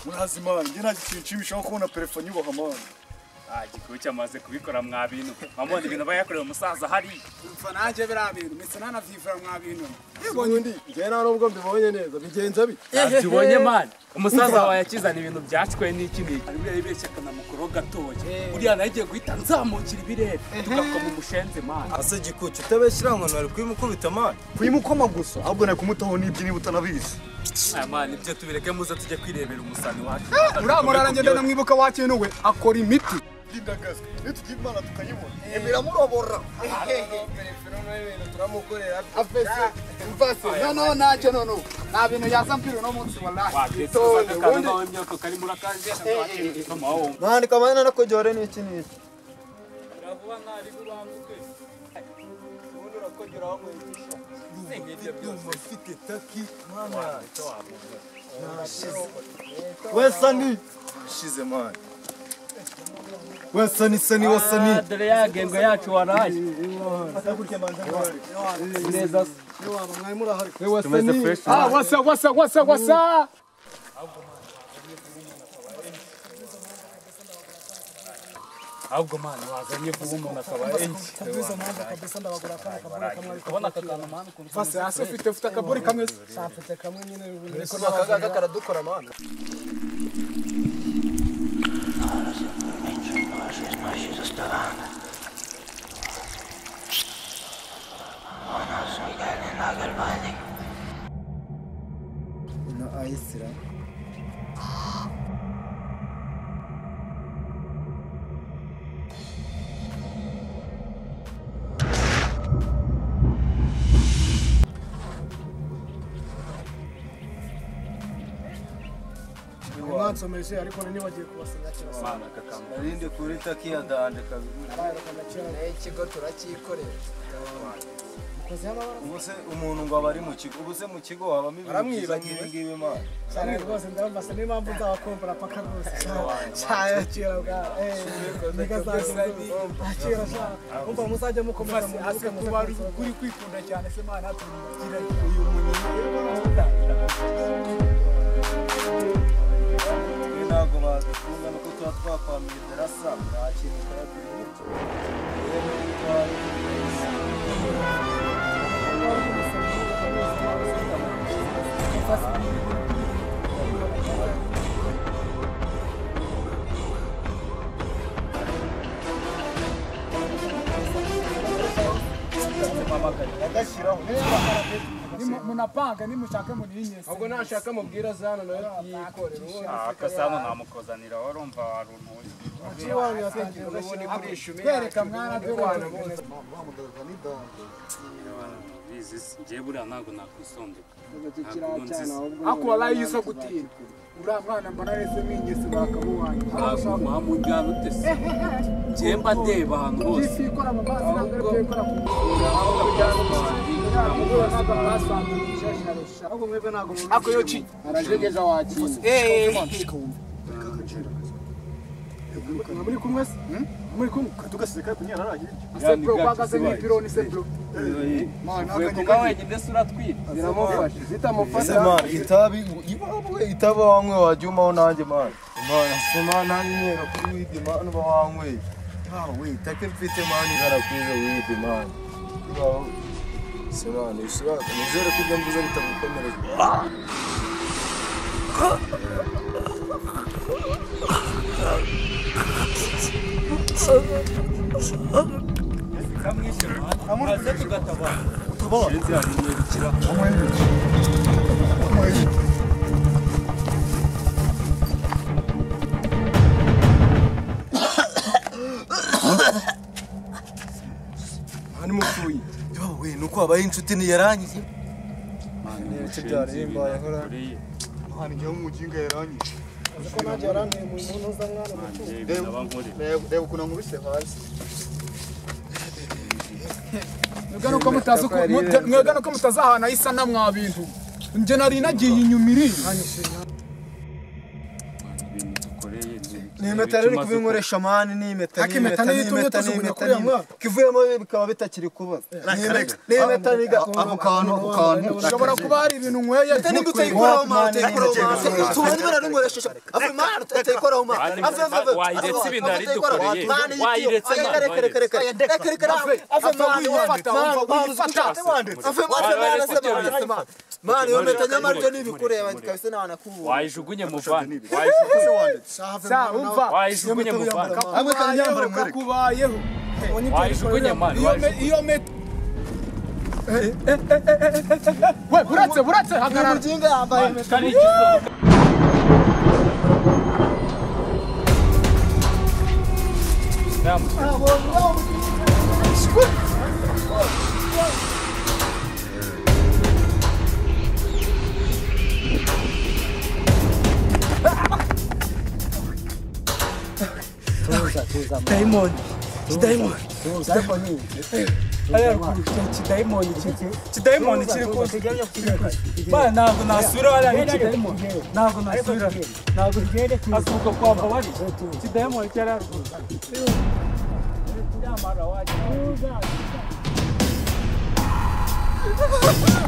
murazimana nge nta kintu nshimishamo kubona telefone yubaha amana gikuyu cyamaze kubikora mwa bintu amone ibintu bayakorera umusaza hari umva nanjye biriya bintu ndetse nanavyivura mwa bintu ubundi nge nta nubwo mbibonye neza bigenza bi tubonye mani umusaza wawe yakizana ibintu byacwe n'iki n'iki buriya yibeshye akanamukoro gatoya buriya nawe agiye guhita nzamukira ibirere tugakoma umushenze mani ase gikuyu utabeshyira ngo nari kuyimukubita mani kuyimukoma gusa ahubwo nari kumutaho n'ibyo niba utanabizi aya mani ibyo tubireke muze tujye kwirebera umusani wacu uramurara ngenda namwibuka wakenuwe akora imiti ndagazwe nitugira imana tukayibona emera murobora turamukorera afese mvase noneho ntacyo noneho nta bintu yasampira uno munsi wallahi mani kamana nakojore n'iki n'iki uravuga nk'ari bubanguke ubundi urakogera aho mwigisha ufite taki mwana wesani shize mani wasani wasani dore ya gengo yacu waraje neza wasani wasa ahubwo mani wazanye vuba umuntu akaba enshi kabisa ndabagura kamwe kubona aka kantu mani fase hasi ufite akaburi kamwe safite kamwe nyine ariko nakaga karadukora mana ino ayisira mwansomeshe ariko nibagiye kubasanga mana kakamba narinde kuri taki ya dande kabiri ikigo turacyikorera ubuse umuntu ngo abari mu kigo ubuse mu kigo habamo ibintu byiza nk'ibi mana cyane rwose ndabasa n'impamvu nzabakompera paka rwose cyane kira bwa kira umva muzajya mukomeza mu ase kuba kuri kwikunda cyane se mana tugira uyu muntu ntabwo badufunga nuko tuba twakwamiye derasa nta kintu karaturiye munapanga nimushaka muninyese ahubwo nashaka mubwira zana nayo yikorera akasano namukuzanira warumva waruntuye uciwanyu yatangiye ubone kuri ishumi kwereka mwana dukwana ngiye buriya ntabwo nakwisondeka ako walayi yiso gutinda uriya mwana mbona rese mwinyese bakamuwanya wamujyana utese ngiye mba ndeba ahantu hose isi ikora mu mazi ntabwo ari ikora ku ako yoci arajegeje wakira muri kumwe se muri kumwe tugaseka kunyara aragira se bro kwagaze n'ipironi se bro we kuba wenyine se uratwita ziramufasha zitamufasha mana itabi itaba wanywe wajyumaho nanjye mana mana se mana nyera kuri widi mana ba wanywe we take mfite mana iharakwiza widi mana se mana ishaka nizere ko ibyo mvuze bitagukomereza maze tugatabara shenzi yarimwirukira hani mupfuye we nuko habaye inshuti ntiyarangiye n'ibiki byarimbaye nkora hani ngewe umuginga yaranyije ko nanjye yarantuye mu muntu uza mwana mutu reba ukuntu nkubise hasi mwega nuko mutazahana isa na mwa bintu nje nari nagiye inyuma iri ibintu dukoreye ni impeta rero kubinkoresha mani ni impeta Haki impeta niyo itumye tujugunya kuri mwa kivuyemo bikaba bitakiri kubaza ni impeta niga ako kantu ushobora kuba hari ibintu nkweye ni gutayikoraho mani tubonye barankoresha afu mani tutayikoraho mani wayiretse ibintu ari dukoreye wayiretse mani yo mpeta nyamaryo nibikureba kabisa nanakubu wayijugunye mu vani wayijugunye mu vani amwe kanyambare mwereke kubayeho wayijugunye mani iyo met we buratse hagarara mujinga yambaye impeta Diamond kiri ku bana ntabwo nasubira hariya Diamond ntabwo nasubira ntabwo asuka kwamba wari Diamond cyari haruguru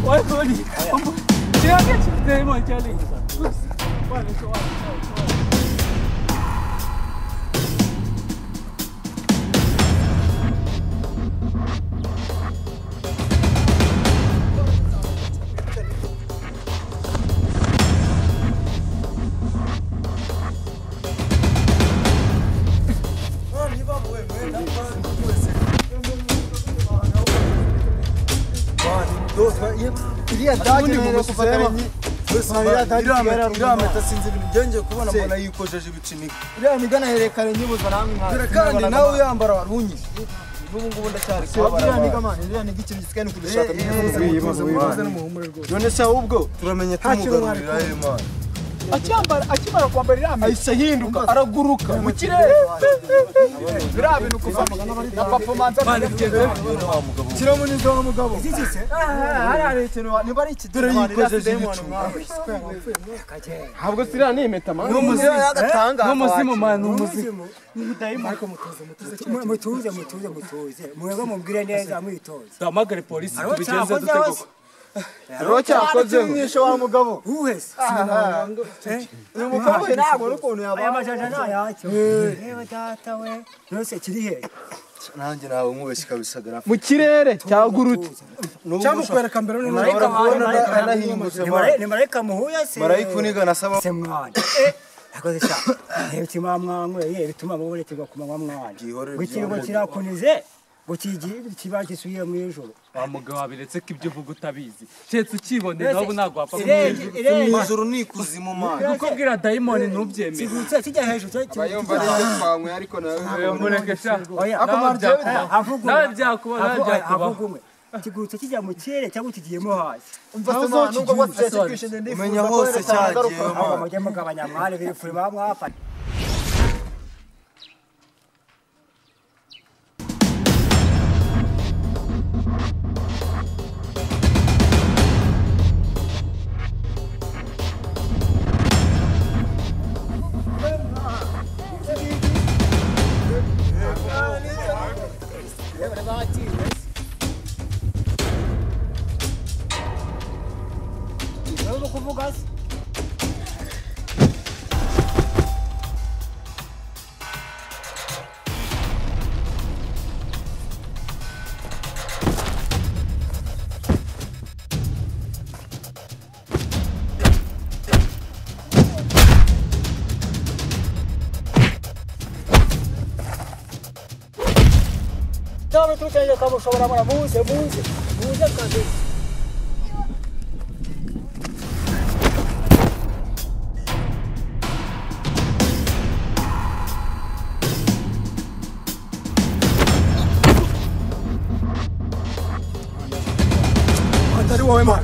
wari Diamond cyari iriya dage ni kusema iriya mpeta sinzi ibintu byongeye kubona mbona yikojeje ibiciniga iriya migana herekane nyibuza namwe kandi nawe uyambara warunyise n'ubu ngubu ndacyari kubara iriya niga mani iriya niga ikintu gisikane kudushaka none se ahubwo turamenye tumugarurira mani akimara kwambara iriya ahise ahinduka araguruka mu kirere biriya bintu kuva na performance kiramuniza wa mugabo hari ikintu niba ari iki dore yikojeje ibicuma ntabwo siriya ni impeta mani n'umuzimu mani n'umuzimu mutuze mwebwe mubwire neza mwitoze duhamagare polisi tubigenze dute koko rero cyakoze mwishe wa mugabo uwese uyu mugabo ntabwo n'ukuntu aya yaba majanja ntayacyo yewe data we nose kiri he nanjye nawe nkubeshye kabisa garafu mu kirere cyagurutse cyangwa kwereka mbere none marayika kubona anahingutse ni marayika muhuye se marayika uniga nasaba se mwana akoze sha bituma mwanyweye bituma mubonekerwa ku manywa mwana gukirwa kirakunize kiba gisubiye mu ijoro wa mugabo wabiretse ko ibyo uvuga utabizi keretse ukibonera nawe ntabwo wapfa mu ijoro ni ikuzimu mani kukubwira Diamond ntubyemere kigurutse kijya hejuru bayomba rero twanywe ariko nawe mureke sha nawe byakuba kigurutse kijya mu kirere cyangwa kigiyemo hasi umenya hose cyagiye mujye mugabanya mwari bifure bamwafata kuvuga se Dame tu tende kamu sobra mara muze kazi atari wowe mwana